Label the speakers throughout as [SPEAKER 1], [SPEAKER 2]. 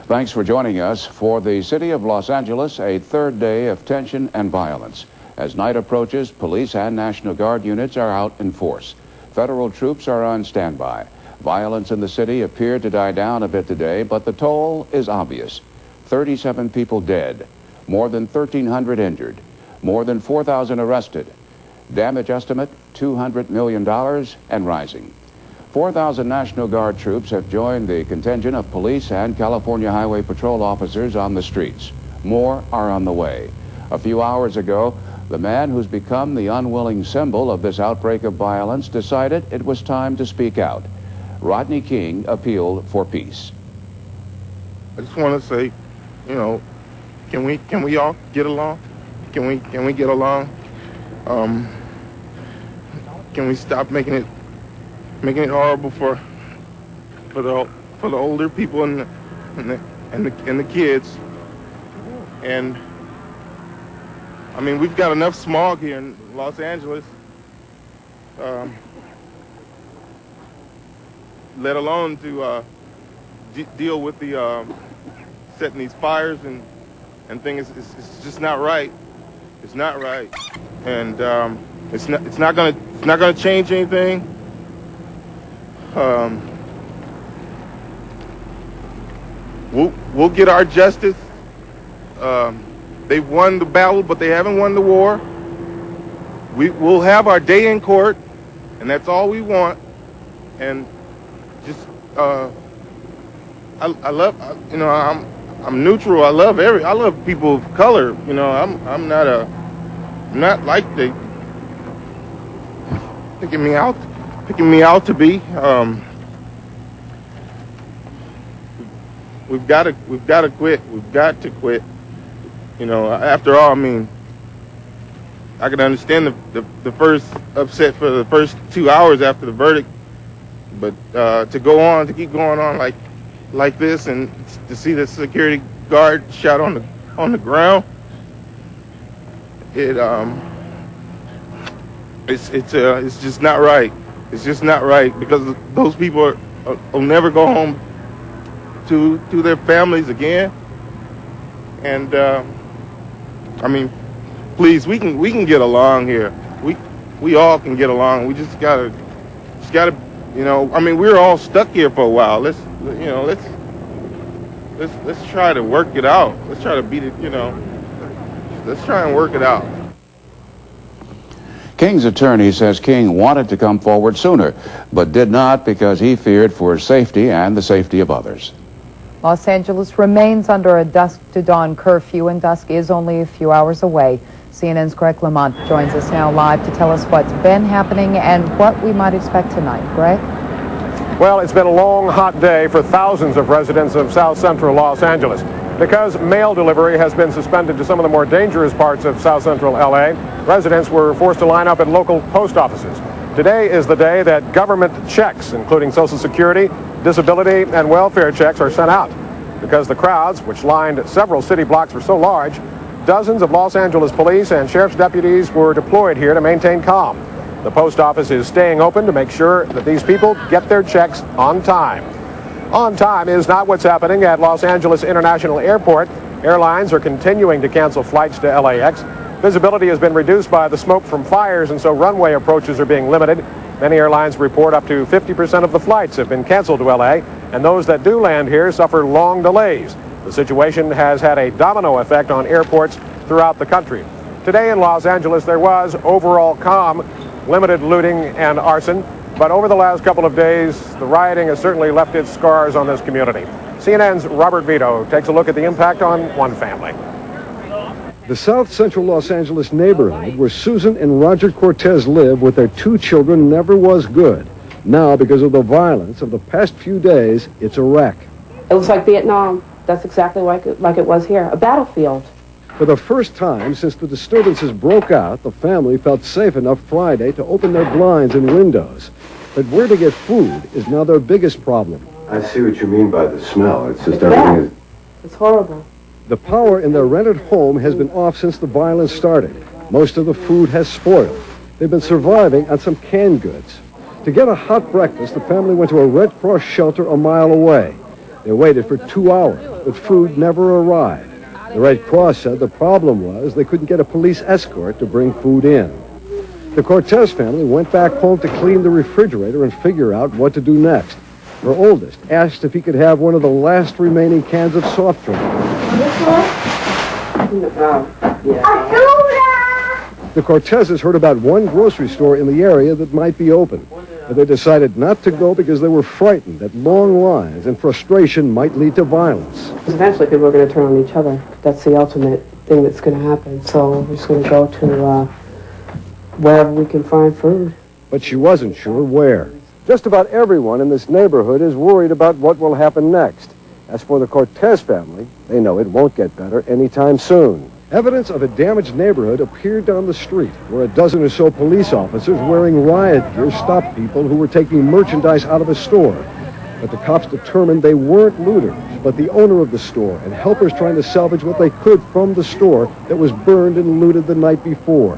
[SPEAKER 1] Thanks for joining us. For the city of Los Angeles, a third day of tension and violence. As night approaches, police and National Guard units are out in force. Federal troops are on standby. Violence in the city appeared to die down a bit today, but the toll is obvious. 37 people dead, more than 1,300 injured, more than 4,000 arrested. Damage estimate, $200 million and rising. 4,000 National Guard troops have joined the contingent of police and California Highway Patrol officers on the streets. More are on the way. A few hours ago, the man who's become the unwilling symbol of this outbreak of violence decided it was time to speak out. Rodney King appealed for peace.
[SPEAKER 2] I just want to say, you know, can we all get along? Can we get along? Can we stop making it horrible for the older people and the kids? And I mean, we've got enough smog here in Los Angeles, let alone to deal with the setting these fires and things. It's just not right. It's not right, and it's not gonna change anything. We'll get our justice. They've won the battle, but they haven't won the war. We'll have our day in court, and that's all we want. And just I love, you know, I'm neutral. I love people of color. You know, I'm not like they picking me out to be. We've got to quit. We've got to quit. You know, after all, I mean, I can understand the first upset for the first 2 hours after the verdict, but to keep going on like this, and to see the security guard shot on the ground, it's just not right. It's just not right, because those people will never go home to their families again. And I mean, please, we can get along here. We all can get along. We just gotta, you know. I mean, we're all stuck here for a while. Let's try to work it out. Let's try to beat it. You know, let's try and work it out.
[SPEAKER 1] King's attorney says King wanted to come forward sooner, but did not because he feared for his safety and the safety of others.
[SPEAKER 3] Los Angeles remains under a dusk to dawn curfew, and dusk is only a few hours away. CNN's Greg Lamont joins us now live to tell us what's been happening and what we might expect tonight. Greg?
[SPEAKER 4] Well, it's been a long, hot day for thousands of residents of South Central Los Angeles. Because mail delivery has been suspended to some of the more dangerous parts of South Central LA, residents were forced to line up at local post offices. Today is the day that government checks, including Social Security, disability, and welfare checks, are sent out. Because the crowds, which lined several city blocks, were so large, dozens of Los Angeles police and sheriff's deputies were deployed here to maintain calm. The post office is staying open to make sure that these people get their checks on time. On time is not what's happening at Los Angeles International Airport. Airlines are continuing to cancel flights to LAX. Visibility has been reduced by the smoke from fires, and so runway approaches are being limited. Many airlines report up to 50% of the flights have been canceled to LA, and those that do land here suffer long delays. The situation has had a domino effect on airports throughout the country. Today in Los Angeles, there was overall calm, limited looting and arson, but over the last couple of days, the rioting has certainly left its scars on this community. CNN's Robert Vito takes a look at the impact on one family.
[SPEAKER 5] The South Central Los Angeles neighborhood where Susan and Roger Cortez live with their 2 children never was good. Now, because of the violence of the past few days, it's a wreck.
[SPEAKER 6] It looks like Vietnam. That's exactly like it was here, a battlefield.
[SPEAKER 5] For the first time since the disturbances broke out, the family felt safe enough Friday to open their blinds and windows. But where to get food is now their biggest problem.
[SPEAKER 7] I see what you mean by the smell. It's just everything is...
[SPEAKER 6] It's horrible.
[SPEAKER 5] The power in their rented home has been off since the violence started. Most of the food has spoiled. They've been surviving on some canned goods. To get a hot breakfast, the family went to a Red Cross shelter a mile away. They waited for 2 hours, but food never arrived. The Red Cross said the problem was they couldn't get a police escort to bring food in. The Cortez family went back home to clean the refrigerator and figure out what to do next. Her oldest asked if he could have one of the last remaining cans of soft drink. The Cortezes heard about one grocery store in the area that might be open, but they decided not to go because they were frightened that long lines and frustration might lead to violence.
[SPEAKER 6] Eventually people are going to turn on each other. That's the ultimate thing that's going to happen. So we're just going to go to wherever we can find food.
[SPEAKER 5] But she wasn't sure where. Just about everyone in this neighborhood is worried about what will happen next. As for the Cortez family, they know it won't get better anytime soon. Evidence of a damaged neighborhood appeared down the street, where a dozen or so police officers wearing riot gear stopped people who were taking merchandise out of a store. But the cops determined they weren't looters, but the owner of the store and helpers trying to salvage what they could from the store that was burned and looted the night before.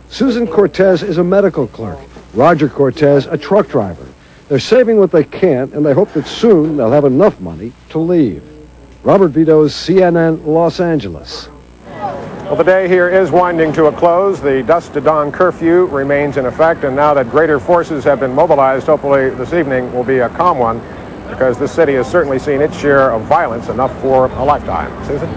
[SPEAKER 5] Susan Cortez is a medical clerk. Roger Cortez, a truck driver. They're saving what they can, and they hope that soon they'll have enough money to leave. Robert Vito's CNN, Los Angeles.
[SPEAKER 4] Well, the day here is winding to a close. The dusk to dawn curfew remains in effect, and now that greater forces have been mobilized, hopefully this evening will be a calm one, because this city has certainly seen its share of violence, enough for a lifetime. Susan?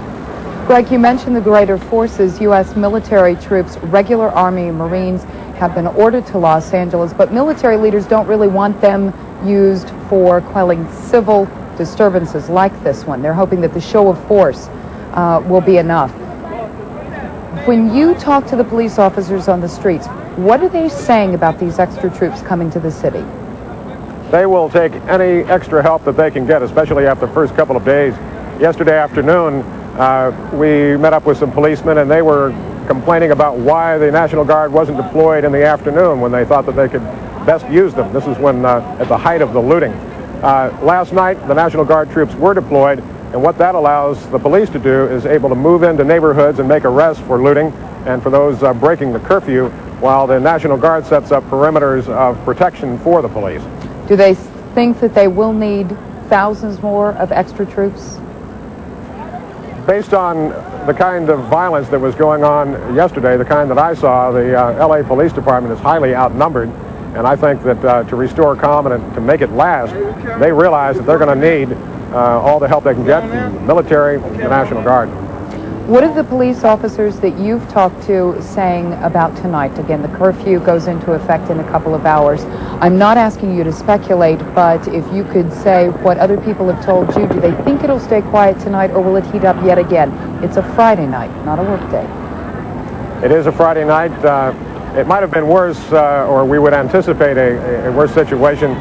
[SPEAKER 3] Greg, you mentioned the greater forces. U.S. military troops, regular Army, Marines have been ordered to Los Angeles, but military leaders don't really want them used for quelling civil disturbances like this one. They're hoping that the show of force will be enough. When you talk to the police officers on the streets, what are they saying about these extra troops coming to the city?
[SPEAKER 4] They will take any extra help that they can get, especially after the first couple of days. Yesterday afternoon, we met up with some policemen, and they were complaining about why the National Guard wasn't deployed in the afternoon when they thought that they could best use them. This is when, at the height of the looting. Last night, the National Guard troops were deployed, and what that allows the police to do is able to move into neighborhoods and make arrests for looting and for those breaking the curfew, while the National Guard sets up perimeters of protection for the police.
[SPEAKER 3] Do they think that they will need thousands more of extra troops?
[SPEAKER 4] Based on the kind of violence that was going on yesterday, the kind that I saw, the LA Police Department is highly outnumbered, and I think that to restore calm and to make it last, they realize that they're going to need all the help they can get from the military and the National Guard.
[SPEAKER 3] What are the police officers that you've talked to saying about tonight? Again, the curfew goes into effect in a couple of hours. I'm not asking you to speculate, but if you could say what other people have told you, do they think it'll stay quiet tonight, or will it heat up yet again? It's a Friday night, not a work day.
[SPEAKER 4] It is a Friday night. It might have been worse, or we would anticipate a worse situation,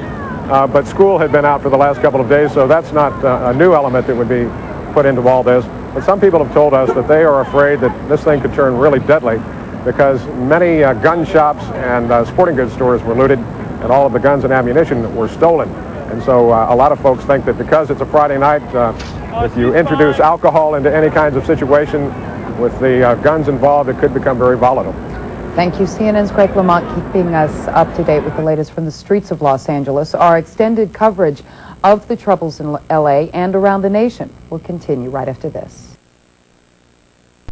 [SPEAKER 4] but school had been out for the last couple of days, so that's not a new element that would be put into all this. But some people have told us that they are afraid that this thing could turn really deadly, because many gun shops and sporting goods stores were looted, and all of the guns and ammunition were stolen. And so a lot of folks think that because it's a Friday night, if you introduce alcohol into any kinds of situation with the guns involved, it could become very volatile.
[SPEAKER 3] Thank you. CNN's Greg Lamont keeping us up to date with the latest from the streets of Los Angeles. Our extended coverage of the troubles in LA and around the nation will continue right after this.